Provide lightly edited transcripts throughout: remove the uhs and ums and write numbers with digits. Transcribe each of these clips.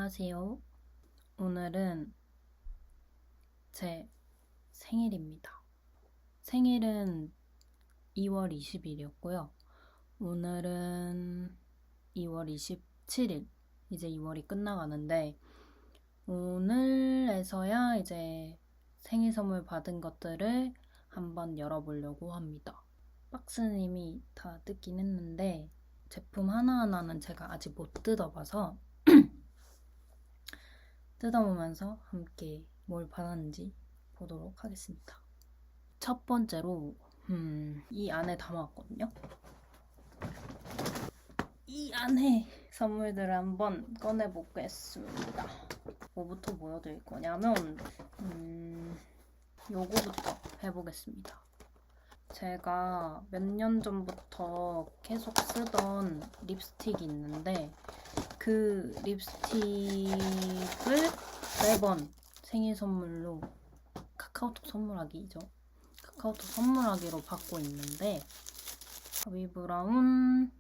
안녕하세요. 오늘은 제 생일입니다. 생일은 2월 20일이었고요. 오늘은 2월 27일, 이제 2월이 끝나가는데 오늘에서야 이제 생일 선물 받은 것들을 한번 열어보려고 합니다. 박스는 이미 다 뜯긴 했는데 제품 하나하나는 제가 아직 못 뜯어봐서 뜯어보면서 함께 뭘 받았는지 보도록 하겠습니다. 첫 번째로 이 안에 담아왔거든요. 이 안에 선물들을 한번 꺼내보겠습니다. 뭐부터 보여드릴 거냐면 요거부터 해보겠습니다. 제가 몇 년 전부터 계속 쓰던 립스틱이 있는데 그 립스틱을 매번 생일 선물로 카카오톡 선물하기죠. 카카오톡 선물하기로 받고 있는데 바비 브라운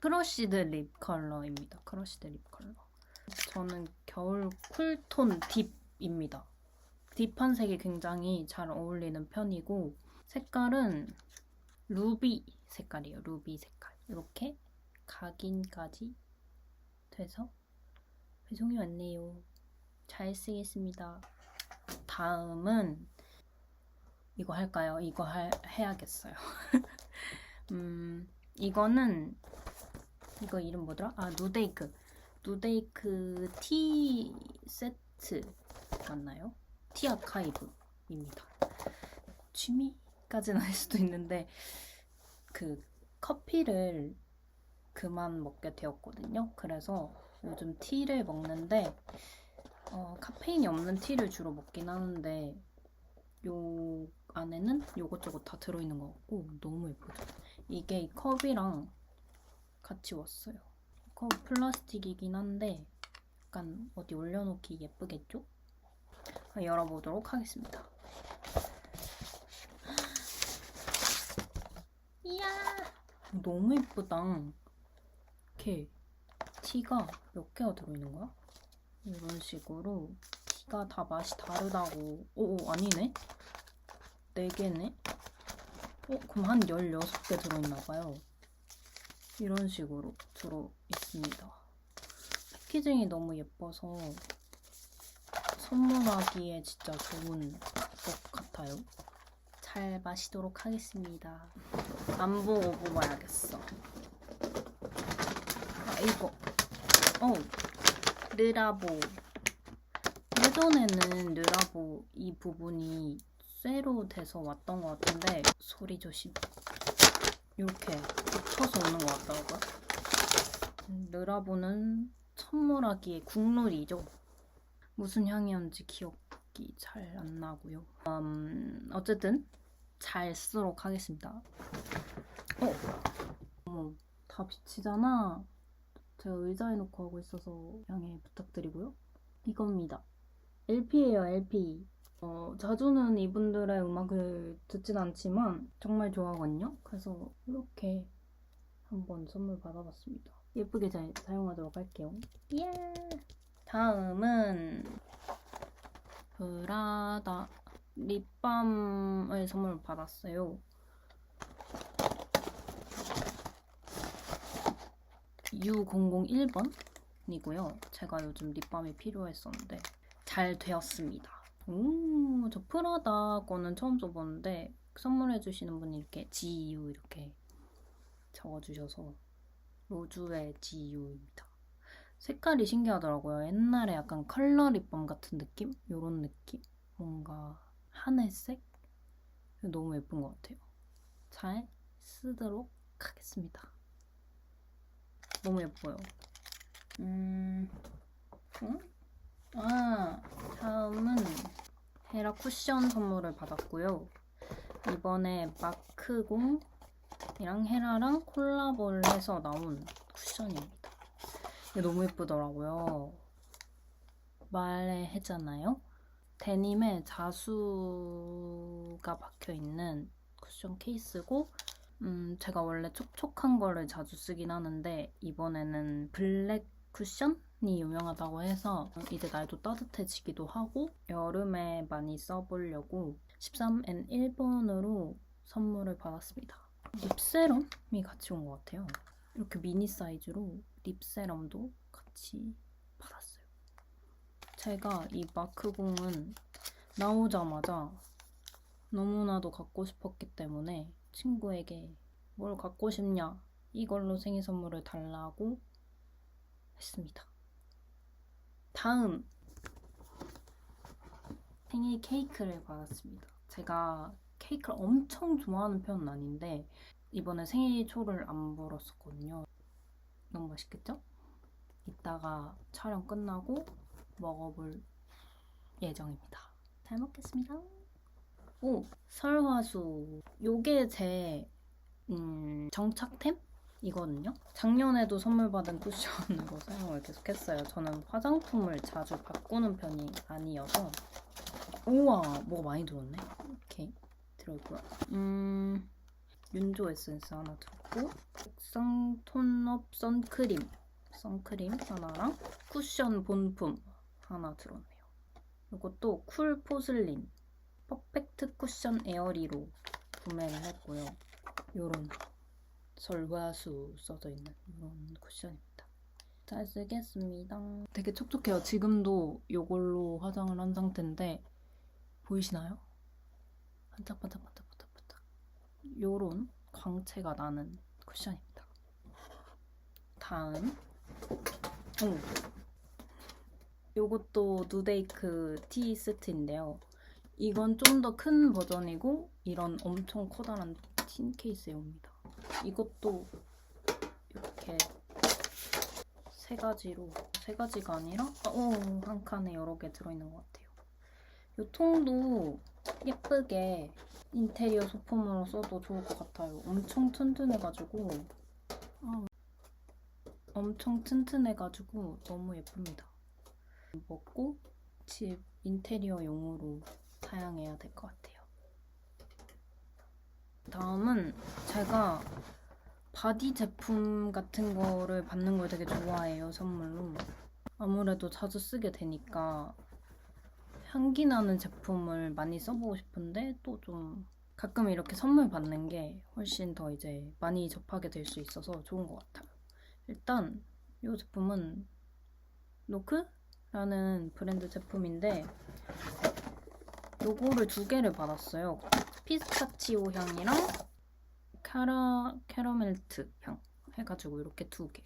크러쉬드 립 컬러입니다. 크러쉬드 립 컬러. 저는 겨울 쿨톤 딥입니다. 딥한 색이 굉장히 잘 어울리는 편이고 색깔은 루비 색깔이에요. 루비 색깔. 이렇게 각인까지 돼서 배송이 왔네요. 잘 쓰겠습니다. 다음은 이거 할까요? 이거 해야겠어요. 이거는 이거 이름 뭐더라? 누데이크. 누데이크 티 세트 맞나요? 티 아카이브입니다. 취미까지는 할 수도 있는데 그 커피를 그만 먹게 되었거든요. 그래서 요즘 티를 먹는데 카페인이 없는 티를 주로 먹긴 하는데 요 안에는 요것저것 다 들어있는 것 같고 너무 예쁘죠? 이게 이 컵이랑 같이 왔어요. 컵 플라스틱이긴 한데 약간 어디 올려놓기 예쁘겠죠? 열어보도록 하겠습니다. 이야! 너무 예쁘다. 이렇게 티가 몇 개가 들어있는 거야? 이런 식으로 티가 다 맛이 다르다고. 오, 아니네? 4개네? 그럼 한 16개 들어있나봐요. 이런 식으로 들어있습니다. 패키징이 너무 예뻐서 선물하기에 진짜 좋은 것 같아요. 잘 마시도록 하겠습니다. 안 보고 뽑아야겠어. 이거 르라보. 예전에는 르라보 이 부분이 쇠로 돼서 왔던 것 같은데 소리 조심. 이렇게 붙여서 오는 것 같더라고요. 르라보는 선물하기에 국룰이죠. 무슨 향이었는지 기억이 잘 안 나고요. 어쨌든 잘 쓰도록 하겠습니다. 어머, 다 비치잖아. 제가 의자에 놓고 하고 있어서 양해 부탁드리고요. 이겁니다. LP예요, LP. 자주는 이분들의 음악을 듣진 않지만 정말 좋아하거든요. 그래서 이렇게 한번 선물 받아봤습니다. 예쁘게 잘 사용하도록 할게요. 예! 다음은 브라다 립밤을 선물 받았어요. U001번이고요. 제가 요즘 립밤이 필요했었는데 잘 되었습니다. 저 프라다 거는 처음 써보는데 선물해주시는 분이 이렇게 GU 이렇게 적어주셔서 로즈의 GU입니다. 색깔이 신기하더라고요. 옛날에 약간 컬러 립밤 같은 느낌? 요런 느낌? 뭔가 하늘색? 너무 예쁜 것 같아요. 잘 쓰도록 하겠습니다. 너무 예뻐요. 다음은 헤라 쿠션 선물을 받았고요. 이번에 마크공이랑 헤라랑 콜라보를 해서 나온 쿠션입니다. 이게 너무 예쁘더라고요. 말했잖아요. 데님에 자수가 박혀있는 쿠션 케이스고 제가 원래 촉촉한 거를 자주 쓰긴 하는데 이번에는 블랙 쿠션이 유명하다고 해서 이제 날도 따뜻해지기도 하고 여름에 많이 써보려고 13N 1번으로 선물을 받았습니다. 립세럼이 같이 온 것 같아요. 이렇게 미니 사이즈로 립세럼도 같이 받았어요. 제가 이 마크공은 나오자마자 너무나도 갖고 싶었기 때문에 친구에게 뭘 갖고 싶냐, 이걸로 생일 선물을 달라고 했습니다. 다음, 생일 케이크를 받았습니다. 제가 케이크를 엄청 좋아하는 편은 아닌데 이번에 생일 초를 안 불었었거든요. 너무 맛있겠죠? 이따가 촬영 끝나고 먹어볼 예정입니다. 잘 먹겠습니다. 오! 설화수. 요게 제 정착템이거든요. 작년에도 선물 받은 쿠션으로 사용을 계속했어요. 저는 화장품을 자주 바꾸는 편이 아니어서. 우와! 뭐가 많이 들었네. 이렇게 들어있고요. 윤조 에센스 하나 들었고 옥상 톤업 선크림 하나랑 쿠션 본품 하나 들었네요. 이것도 쿨 포슬린 퍼펙트 쿠션 에어리로 구매를 했고요. 요런 설화수 써져 있는 이런 쿠션입니다. 잘 쓰겠습니다. 되게 촉촉해요. 지금도 이걸로 화장을 한 상태인데 보이시나요? 반짝반짝반짝반짝반짝. 요런 광채가 나는 쿠션입니다. 다음 요것도 누데이크 티 세트인데요. 이건 좀 더 큰 버전이고 이런 엄청 커다란 틴 케이스에 옵니다. 이것도 이렇게 세 가지가 아니라 한 칸에 여러 개 들어있는 것 같아요. 이 통도 예쁘게 인테리어 소품으로 써도 좋을 것 같아요. 엄청 튼튼해가지고 너무 예쁩니다. 먹고 집 인테리어용으로 사용해야 될 것 같아요. 다음은 제가 바디 제품 같은 거를 받는 걸 되게 좋아해요, 선물로. 아무래도 자주 쓰게 되니까 향기 나는 제품을 많이 써보고 싶은데 또 좀 가끔 이렇게 선물 받는 게 훨씬 더 이제 많이 접하게 될 수 있어서 좋은 것 같아요. 일단 이 제품은 노크라는 브랜드 제품인데 요거를 2개를 받았어요. 피스타치오 향이랑 캐러멜트 향 해가지고 이렇게 2개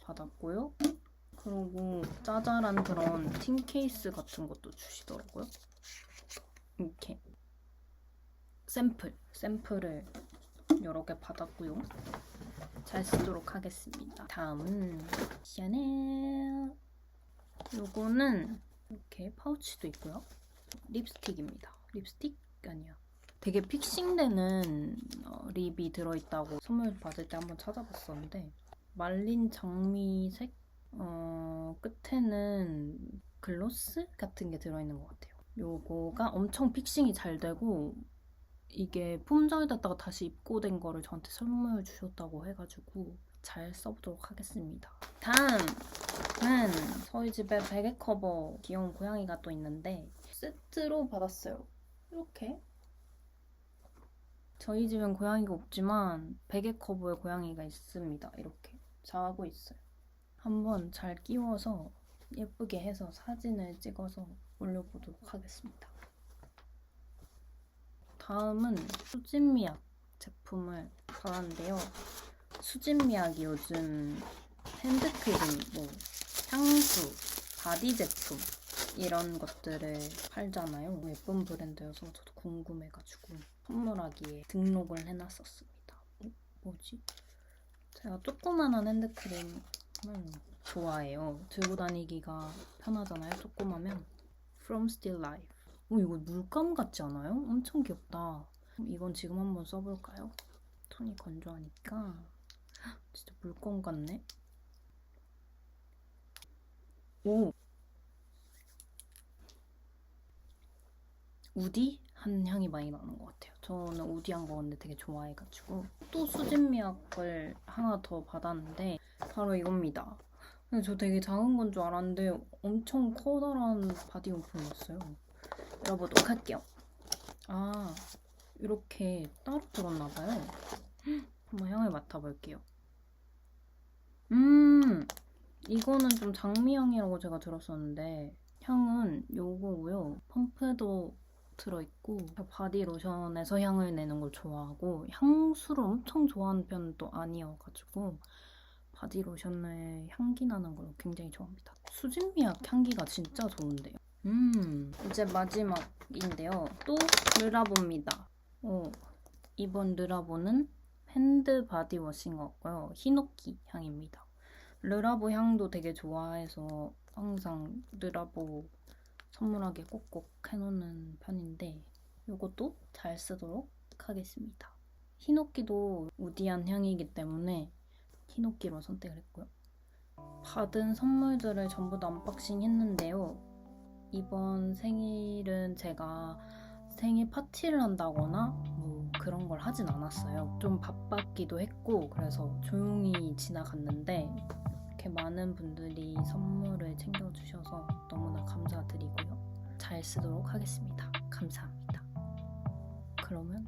받았고요. 그리고 짜잘한 그런 틴 케이스 같은 것도 주시더라고요. 이렇게 샘플을 여러 개 받았고요. 잘 쓰도록 하겠습니다. 다음은 샤넬. 요거는 이렇게 파우치도 있고요. 립스틱입니다. 립스틱? 아니야. 되게 픽싱되는 립이 들어있다고 선물 받을 때 한번 찾아봤었는데 말린 장미색? 끝에는 글로스 같은 게 들어있는 것 같아요. 요거가 엄청 픽싱이 잘 되고 이게 품절됐다가 다시 입고된 거를 저한테 선물 주셨다고 해가지고 잘 써보도록 하겠습니다. 다음은 저희 집에 베개 커버 귀여운 고양이가 또 있는데 세트로 받았어요. 이렇게 저희 집엔 고양이가 없지만 베개 커버에 고양이가 있습니다. 이렇게 자고 있어요. 한번 잘 끼워서 예쁘게 해서 사진을 찍어서 올려보도록 하겠습니다. 다음은 수진미약 제품을 받았는데요. 수진미약이 요즘 핸드크림, 향수, 바디 제품 이런 것들을 팔잖아요. 예쁜 브랜드여서 저도 궁금해가지고 선물하기에 등록을 해놨었습니다. 뭐지? 제가 조그만한 핸드크림을 좋아해요. 들고 다니기가 편하잖아요. 조그마면. From Still Life. 이거 물감 같지 않아요? 엄청 귀엽다. 이건 지금 한번 써볼까요? 톤이 건조하니까. 진짜 물감 같네. 우디한 향이 많이 나는 것 같아요. 저는 우디한 거 근데 되게 좋아해가지고 또 수진미약을 하나 더 받았는데 바로 이겁니다. 근데 저 되게 작은 건 줄 알았는데 엄청 커다란 바디용품이었어요. 열어보도록 할게요. 아, 이렇게 따로 들었나 봐요. 한번 향을 맡아볼게요. 이거는 좀 장미향이라고 제가 들었었는데 향은 요거고요. 펌프도 들어있고 바디 로션에서 향을 내는 걸 좋아하고 향수를 엄청 좋아하는 편은 또 아니어가지고 바디 로션에 향기 나는 걸 굉장히 좋아합니다. 수진미약 향기가 진짜 좋은데요. 이제 마지막인데요. 또 르라보입니다. 이번 르라보는 핸드 바디워시인 것 같고요. 히노키 향입니다. 르라보 향도 되게 좋아해서 항상 르라보 선물하기에 꼭꼭 해놓는 편인데 이것도 잘 쓰도록 하겠습니다. 히노키도 우디한 향이기 때문에 히노키로 선택을 했고요. 받은 선물들을 전부 다 언박싱 했는데요. 이번 생일은 제가 생일 파티를 한다거나 뭐 그런 걸 하진 않았어요. 좀 바빴기도 했고 그래서 조용히 지나갔는데 이렇게 많은 분들이 선물을 챙겨주셔서 너무나 감사드리고요. 잘 쓰도록 하겠습니다. 감사합니다. 그러면